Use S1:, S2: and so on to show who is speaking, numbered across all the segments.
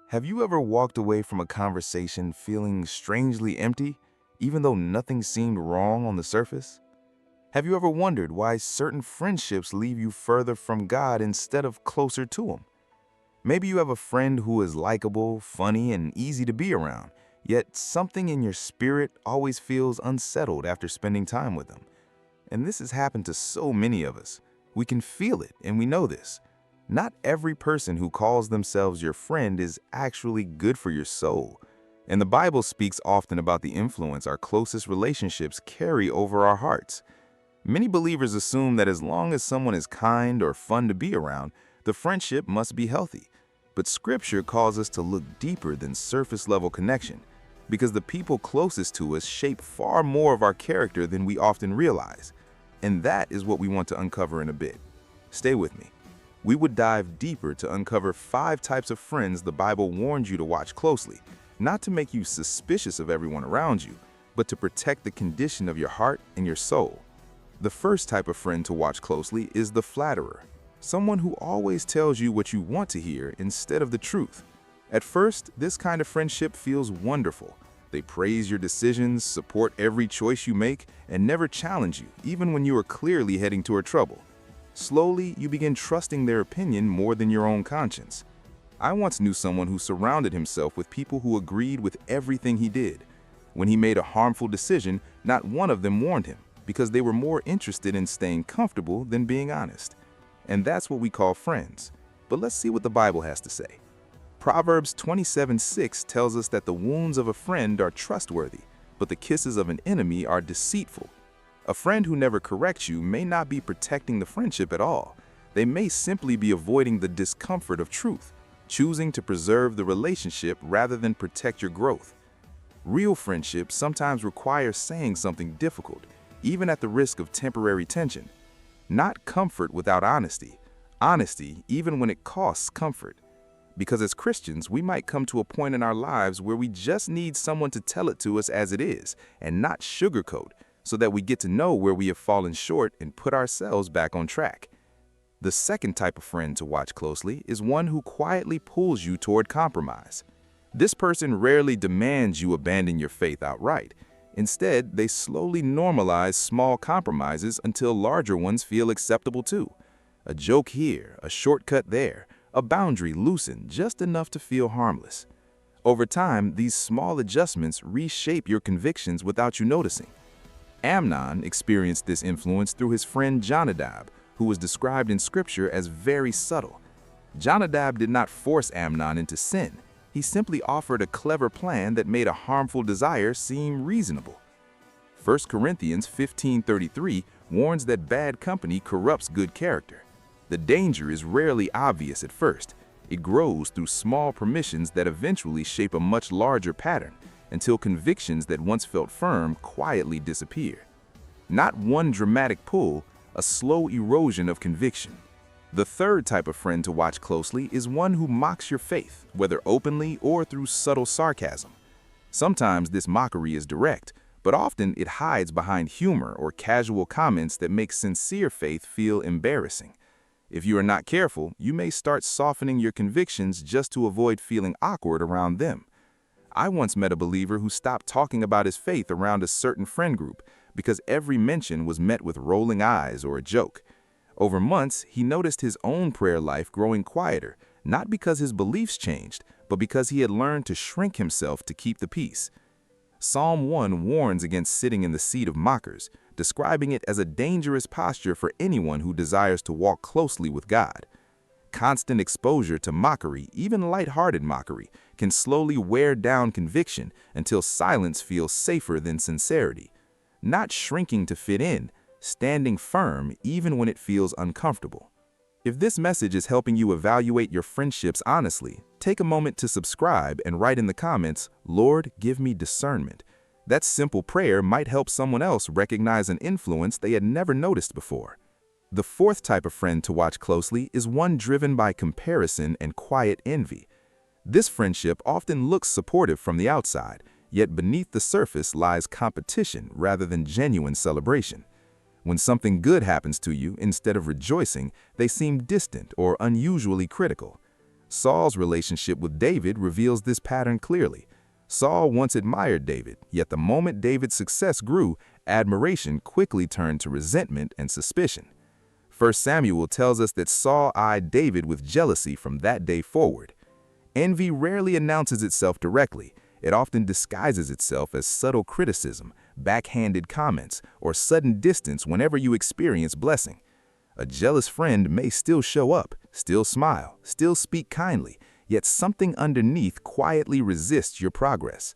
S1: Have you ever walked away from a conversation feeling strangely empty, even though nothing seemed wrong on the surface? Have you ever wondered why certain friendships leave you further from God instead of closer to Him? Maybe you have a friend who is likable, funny, and easy to be around, yet something in your spirit always feels unsettled after spending time with them. And this has happened to so many of us. We can feel it, and we know this. Not every person who calls themselves your friend is actually good for your soul. And the Bible speaks often about the influence our closest relationships carry over our hearts. Many believers assume that as long as someone is kind or fun to be around, the friendship must be healthy. But Scripture calls us to look deeper than surface-level connection, because the people closest to us shape far more of our character than we often realize. And that is what we want to uncover in a bit. Stay with me. We would dive deeper to uncover 5 types of friends the Bible warned you to watch closely, not to make you suspicious of everyone around you, but to protect the condition of your heart and your soul. The first type of friend to watch closely is the flatterer, someone who always tells you what you want to hear instead of the truth. At first, this kind of friendship feels wonderful. They praise your decisions, support every choice you make, and never challenge you, even when you are clearly heading toward trouble. Slowly, you begin trusting their opinion more than your own conscience. I once knew someone who surrounded himself with people who agreed with everything he did. When he made a harmful decision, not one of them warned him, because they were more interested in staying comfortable than being honest. And that's what we call friends. But let's see what the Bible has to say. Proverbs 27:6 tells us that the wounds of a friend are trustworthy, but the kisses of an enemy are deceitful. A friend who never corrects you may not be protecting the friendship at all. They may simply be avoiding the discomfort of truth, choosing to preserve the relationship rather than protect your growth. Real friendships sometimes require saying something difficult, even at the risk of temporary tension. Not comfort without honesty. Honesty even when it costs comfort. Because as Christians, we might come to a point in our lives where we just need someone to tell it to us as it is, and not sugarcoat, so that we get to know where we have fallen short and put ourselves back on track. The second type of friend to watch closely is one who quietly pulls you toward compromise. This person rarely demands you abandon your faith outright. Instead, they slowly normalize small compromises until larger ones feel acceptable too. A joke here, a shortcut there, a boundary loosened just enough to feel harmless. Over time, these small adjustments reshape your convictions without you noticing. Amnon experienced this influence through his friend Jonadab, who was described in Scripture as very subtle. Jonadab did not force Amnon into sin. He simply offered a clever plan that made a harmful desire seem reasonable. 1 Corinthians 15:33 warns that bad company corrupts good character. The danger is rarely obvious at first. It grows through small permissions that eventually shape a much larger pattern, until convictions that once felt firm quietly disappear. Not one dramatic pull, a slow erosion of conviction. The third type of friend to watch closely is one who mocks your faith, whether openly or through subtle sarcasm. Sometimes this mockery is direct, but often it hides behind humor or casual comments that make sincere faith feel embarrassing. If you are not careful, you may start softening your convictions just to avoid feeling awkward around them. I once met a believer who stopped talking about his faith around a certain friend group because every mention was met with rolling eyes or a joke. Over months, he noticed his own prayer life growing quieter, not because his beliefs changed, but because he had learned to shrink himself to keep the peace. Psalm 1 warns against sitting in the seat of mockers, describing it as a dangerous posture for anyone who desires to walk closely with God. Constant exposure to mockery, even lighthearted mockery, can slowly wear down conviction until silence feels safer than sincerity. Not shrinking to fit in, standing firm even when it feels uncomfortable. If this message is helping you evaluate your friendships honestly, take a moment to subscribe and write in the comments, "Lord, give me discernment." That simple prayer might help someone else recognize an influence they had never noticed before. The fourth type of friend to watch closely is one driven by comparison and quiet envy. This friendship often looks supportive from the outside, yet beneath the surface lies competition rather than genuine celebration. When something good happens to you, instead of rejoicing, they seem distant or unusually critical. Saul's relationship with David reveals this pattern clearly. Saul once admired David, yet the moment David's success grew, admiration quickly turned to resentment and suspicion. 1 Samuel tells us that Saul eyed David with jealousy from that day forward. Envy rarely announces itself directly. It often disguises itself as subtle criticism, backhanded comments, or sudden distance whenever you experience blessing. A jealous friend may still show up, still smile, still speak kindly, yet something underneath quietly resists your progress.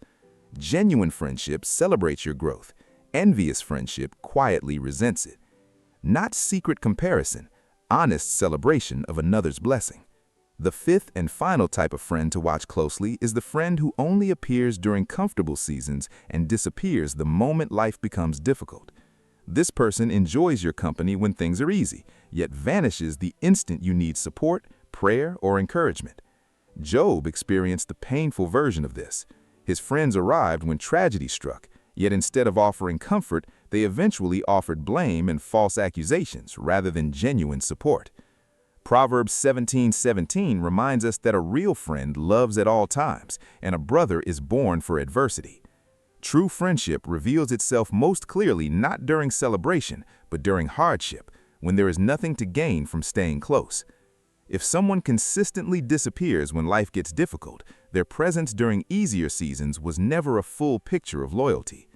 S1: Genuine friendship celebrates your growth. Envious friendship quietly resents it. Not secret comparison, honest celebration of another's blessing. The fifth and final type of friend to watch closely is the friend who only appears during comfortable seasons and disappears the moment life becomes difficult. This person enjoys your company when things are easy, yet vanishes the instant you need support, prayer, or encouragement. Job experienced the painful version of this. His friends arrived when tragedy struck, yet instead of offering comfort, they eventually offered blame and false accusations rather than genuine support. Proverbs 17:17 reminds us that a real friend loves at all times, and a brother is born for adversity. True friendship reveals itself most clearly not during celebration, but during hardship, when there is nothing to gain from staying close. If someone consistently disappears when life gets difficult, their presence during easier seasons was never a full picture of loyalty.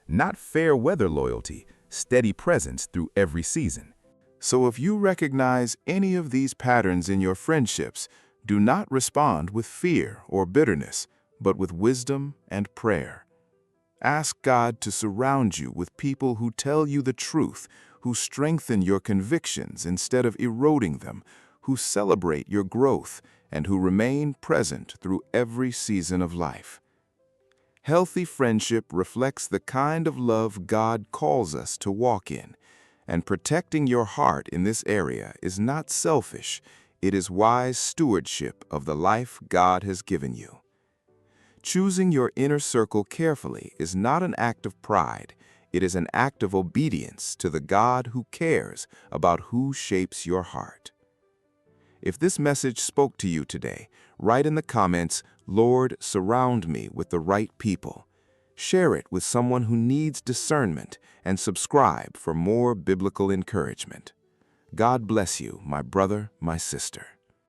S1: Not fair weather loyalty, steady presence through every season.
S2: So if you recognize any of these patterns in your friendships, do not respond with fear or bitterness, but with wisdom and prayer. Ask God to surround you with people who tell you the truth, who strengthen your convictions instead of eroding them, who celebrate your growth, and who remain present through every season of life. Healthy friendship reflects the kind of love God calls us to walk in, and protecting your heart in this area is not selfish, it is wise stewardship of the life God has given you. Choosing your inner circle carefully is not an act of pride, it is an act of obedience to the God who cares about who shapes your heart. If this message spoke to you today, write in the comments, "Lord, surround me with the right people." Share it with someone who needs discernment and subscribe for more biblical encouragement. God bless you, my brother, my sister.